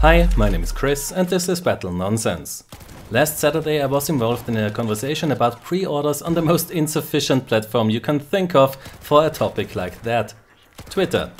Hi, my name is Chris and this is Battle Nonsense. Last Saturday I was involved in a conversation about pre-orders on the most insufficient platform you can think of for a topic like that, Twitter.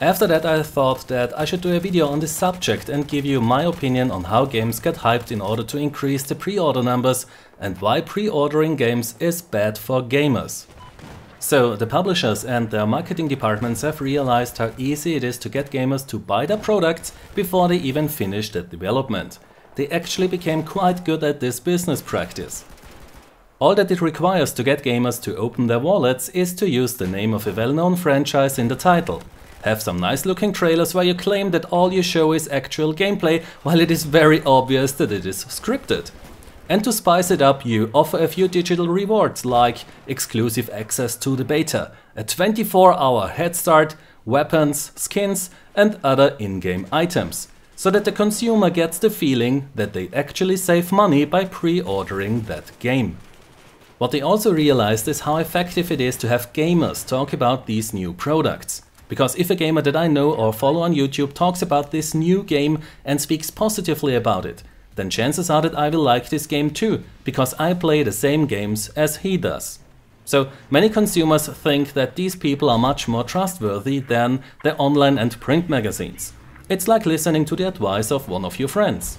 After that I thought that I should do a video on this subject and give you my opinion on how games get hyped in order to increase the pre-order numbers and why pre-ordering games is bad for gamers. So, the publishers and their marketing departments have realized how easy it is to get gamers to buy their products before they even finish the development. They actually became quite good at this business practice. All that it requires to get gamers to open their wallets is to use the name of a well-known franchise in the title. Have some nice looking trailers where you claim that all you show is actual gameplay while it is very obvious that it is scripted. And to spice it up, you offer a few digital rewards like exclusive access to the beta, a 24-hour head start, weapons, skins and other in-game items, so that the consumer gets the feeling that they actually save money by pre-ordering that game. What they also realized is how effective it is to have gamers talk about these new products. Because if a gamer that I know or follow on YouTube talks about this new game and speaks positively about it, then chances are that I will like this game too, because I play the same games as he does. So many consumers think that these people are much more trustworthy than the online and print magazines. It's like listening to the advice of one of your friends.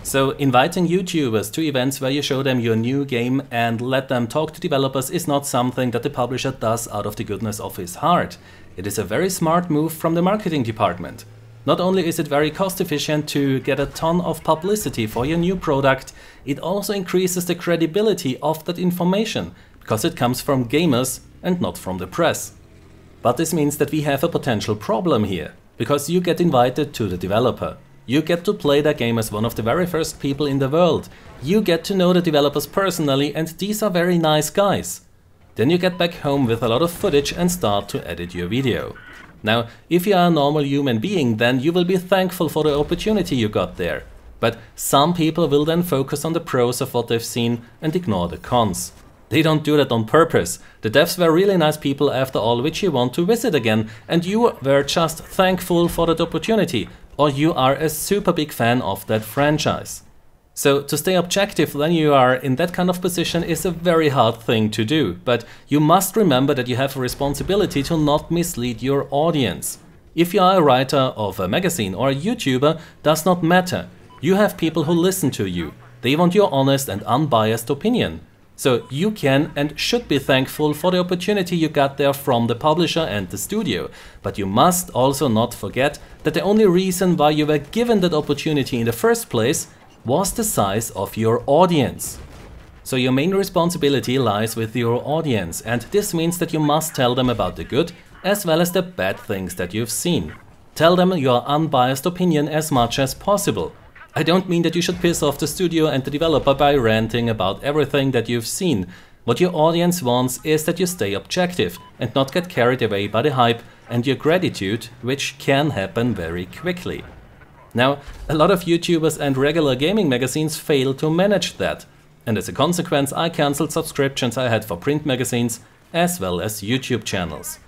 So inviting YouTubers to events where you show them your new game and let them talk to developers is not something that the publisher does out of the goodness of his heart. It is a very smart move from the marketing department. Not only is it very cost efficient to get a ton of publicity for your new product, it also increases the credibility of that information, because it comes from gamers and not from the press. But this means that we have a potential problem here, because you get invited to the developer. You get to play that game as one of the very first people in the world. You get to know the developers personally, and these are very nice guys. Then you get back home with a lot of footage and start to edit your video. Now, if you are a normal human being, then you will be thankful for the opportunity you got there. But some people will then focus on the pros of what they've seen and ignore the cons. They don't do that on purpose. The devs were really nice people after all, which you want to visit again, and you were just thankful for that opportunity, or you are a super big fan of that franchise. So to stay objective when you are in that kind of position is a very hard thing to do, but you must remember that you have a responsibility to not mislead your audience. If you are a writer of a magazine or a YouTuber, does not matter. You have people who listen to you. They want your honest and unbiased opinion. So you can and should be thankful for the opportunity you got there from the publisher and the studio. But you must also not forget that the only reason why you were given that opportunity in the first place was the size of your audience. So your main responsibility lies with your audience, and this means that you must tell them about the good as well as the bad things that you've seen. Tell them your unbiased opinion as much as possible. I don't mean that you should piss off the studio and the developer by ranting about everything that you've seen. What your audience wants is that you stay objective and not get carried away by the hype and your gratitude, which can happen very quickly. Now, a lot of YouTubers and regular gaming magazines fail to manage that, and as a consequence I cancelled subscriptions I had for print magazines as well as YouTube channels.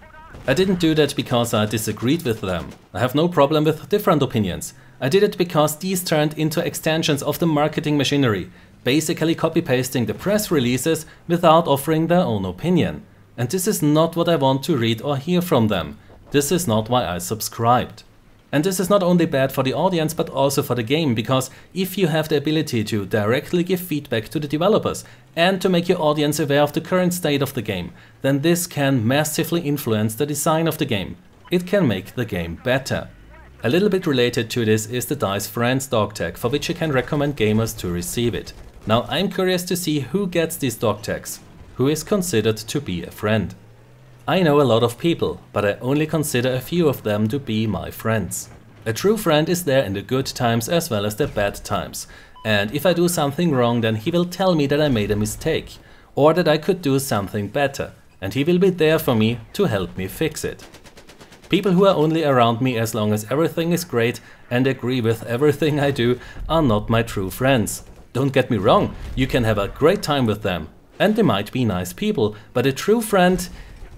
I didn't do that because I disagreed with them. I have no problem with different opinions. I did it because these turned into extensions of the marketing machinery, basically copy-pasting the press releases without offering their own opinion. And this is not what I want to read or hear from them. This is not why I subscribed. And this is not only bad for the audience but also for the game, because if you have the ability to directly give feedback to the developers and to make your audience aware of the current state of the game, then this can massively influence the design of the game. It can make the game better. A little bit related to this is the DICE Friends dog tag, for which you can recommend gamers to receive it. Now I'm curious to see who gets these dog tags, who is considered to be a friend. I know a lot of people, but I only consider a few of them to be my friends. A true friend is there in the good times as well as the bad times, and if I do something wrong then he will tell me that I made a mistake, or that I could do something better, and he will be there for me to help me fix it. People who are only around me as long as everything is great and agree with everything I do are not my true friends. Don't get me wrong, you can have a great time with them, and they might be nice people, but a true friend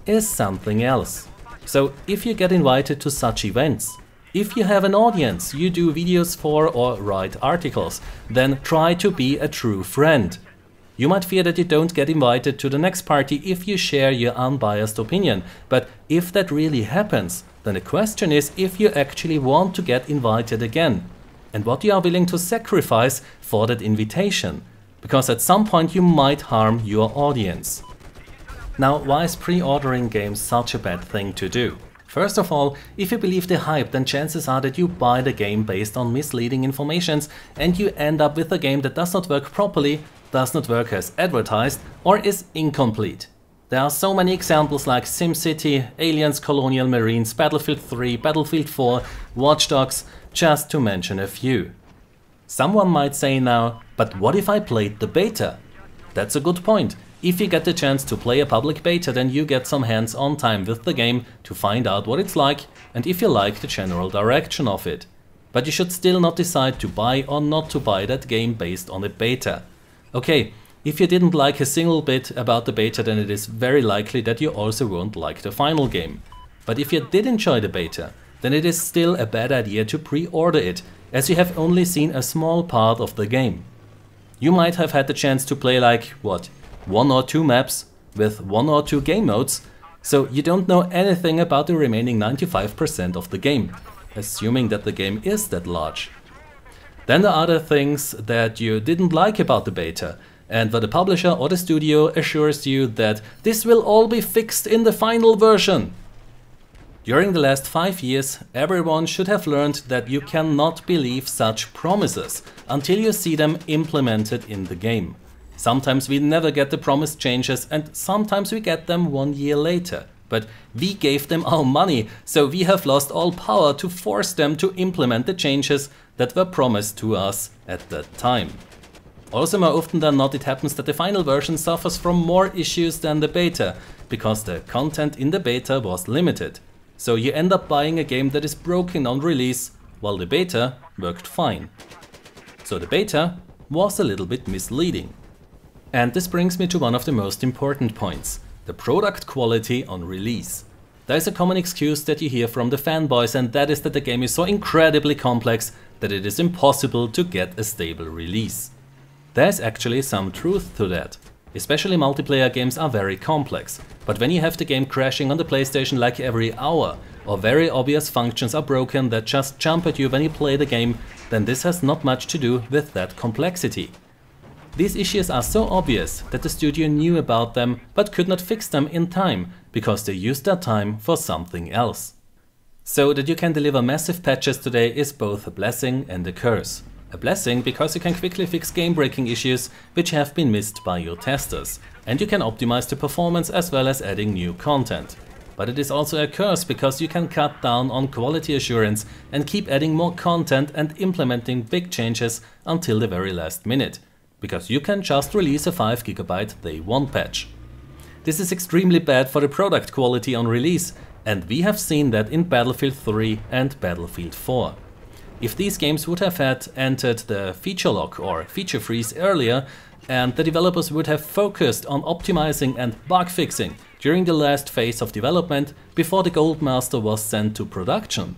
is something else. So if you get invited to such events, If you have an audience you do videos for or write articles, then try to be a true friend. You might fear that you don't get invited to the next party if you share your unbiased opinion, but if that really happens, then the question is if you actually want to get invited again, and what you are willing to sacrifice for that invitation, because at some point you might harm your audience. Now, why is pre-ordering games such a bad thing to do? First of all, if you believe the hype, then chances are that you buy the game based on misleading informations and you end up with a game that does not work properly, does not work as advertised, or is incomplete. There are so many examples like SimCity, Aliens, Colonial Marines, Battlefield 3, Battlefield 4, Watch Dogs, just to mention a few. Someone might say now, but what if I played the beta? That's a good point. If you get the chance to play a public beta, then you get some hands-on time with the game to find out what it's like and if you like the general direction of it. But you should still not decide to buy or not to buy that game based on a beta. Okay, if you didn't like a single bit about the beta, then it is very likely that you also won't like the final game. But if you did enjoy the beta, then it is still a bad idea to pre-order it, as you have only seen a small part of the game. You might have had the chance to play like, what, 1 or 2 maps with 1 or 2 game modes, so you don't know anything about the remaining 95% of the game, assuming that the game is that large. Then there are other things that you didn't like about the beta, and where the publisher or the studio assures you that this will all be fixed in the final version. During the last 5 years, everyone should have learned that you cannot believe such promises until you see them implemented in the game. Sometimes we never get the promised changes and sometimes we get them 1 year later. But we gave them our money, so we have lost all power to force them to implement the changes that were promised to us at that time. Also, more often than not, it happens that the final version suffers from more issues than the beta, because the content in the beta was limited. So you end up buying a game that is broken on release, while the beta worked fine. So the beta was a little bit misleading. And this brings me to one of the most important points: the product quality on release. There is a common excuse that you hear from the fanboys, and that is that the game is so incredibly complex that it is impossible to get a stable release. There is actually some truth to that. Especially multiplayer games are very complex, but when you have the game crashing on the PlayStation like every hour, or very obvious functions are broken that just jump at you when you play the game, then this has not much to do with that complexity. These issues are so obvious that the studio knew about them but could not fix them in time, because they used their time for something else. So that you can deliver massive patches today is both a blessing and a curse. A blessing because you can quickly fix game-breaking issues which have been missed by your testers, and you can optimize the performance as well as adding new content. But it is also a curse because you can cut down on quality assurance and keep adding more content and implementing big changes until the very last minute, because you can just release a 5 GB day 1 patch. This is extremely bad for the product quality on release, and we have seen that in Battlefield 3 and Battlefield 4. If these games would have had entered the feature lock or feature freeze earlier, and the developers would have focused on optimizing and bug fixing during the last phase of development before the Gold Master was sent to production,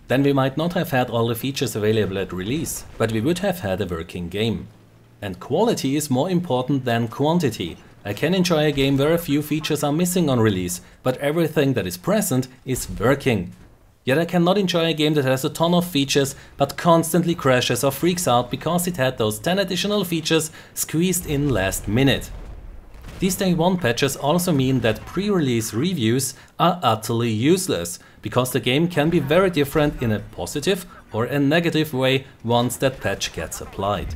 then we might not have had all the features available at release, but we would have had a working game. And quality is more important than quantity. I can enjoy a game where a few features are missing on release, but everything that is present is working. Yet I cannot enjoy a game that has a ton of features but constantly crashes or freaks out because it had those 10 additional features squeezed in last minute. These day 1 patches also mean that pre-release reviews are utterly useless, because the game can be very different in a positive or a negative way once that patch gets applied.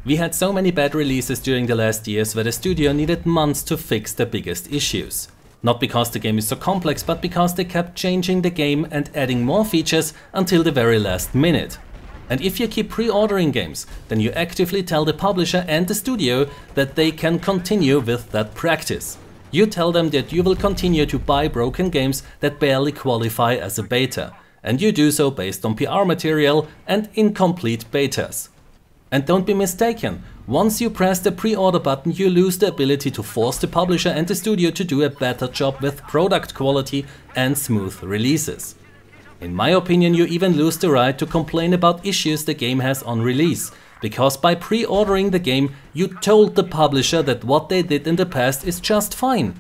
We had so many bad releases during the last years where the studio needed months to fix the biggest issues. Not because the game is so complex, but because they kept changing the game and adding more features until the very last minute. And if you keep pre-ordering games, then you actively tell the publisher and the studio that they can continue with that practice. You tell them that you will continue to buy broken games that barely qualify as a beta, and you do so based on PR material and incomplete betas. And don't be mistaken, once you press the pre-order button, you lose the ability to force the publisher and the studio to do a better job with product quality and smooth releases. In my opinion, you even lose the right to complain about issues the game has on release, because by pre-ordering the game, you told the publisher that what they did in the past is just fine.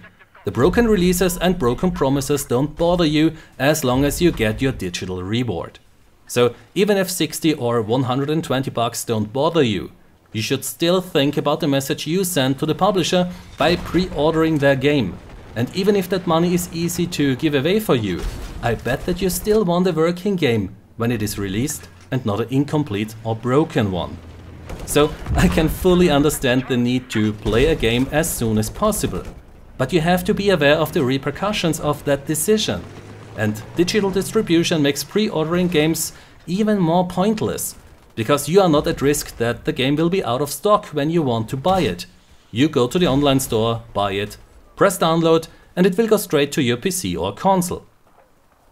The broken releases and broken promises don't bother you as long as you get your digital reward. So even if 60 or 120 bucks don't bother you, you should still think about the message you send to the publisher by pre-ordering their game. And even if that money is easy to give away for you, I bet that you still want a working game when it is released and not an incomplete or broken one. So I can fully understand the need to play a game as soon as possible. But you have to be aware of the repercussions of that decision. And digital distribution makes pre-ordering games even more pointless, because you are not at risk that the game will be out of stock when you want to buy it. You go to the online store, buy it, press download, and it will go straight to your PC or console.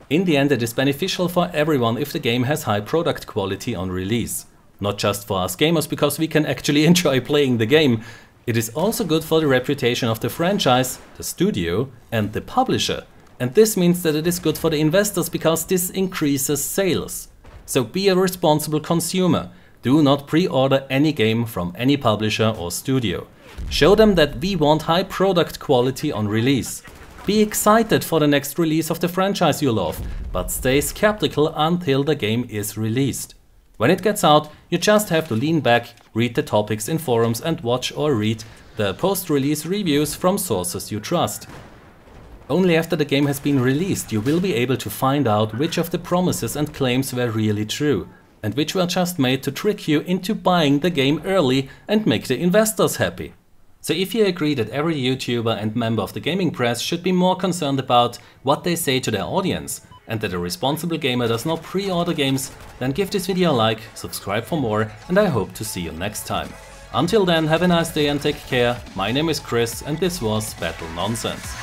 In the end, it is beneficial for everyone if the game has high product quality on release. Not just for us gamers, because we can actually enjoy playing the game. It is also good for the reputation of the franchise, the studio, and the publisher. And this means that it is good for the investors, because this increases sales. So be a responsible consumer. Do not pre-order any game from any publisher or studio. Show them that we want high product quality on release. Be excited for the next release of the franchise you love, but stay skeptical until the game is released. When it gets out, you just have to lean back, read the topics in forums and watch or read the post-release reviews from sources you trust. Only after the game has been released you will be able to find out which of the promises and claims were really true, and which were just made to trick you into buying the game early and make the investors happy. So if you agree that every YouTuber and member of the gaming press should be more concerned about what they say to their audience, and that a responsible gamer does not pre-order games, then give this video a like, subscribe for more, and I hope to see you next time. Until then, have a nice day and take care. My name is Chris and this was Battle Nonsense.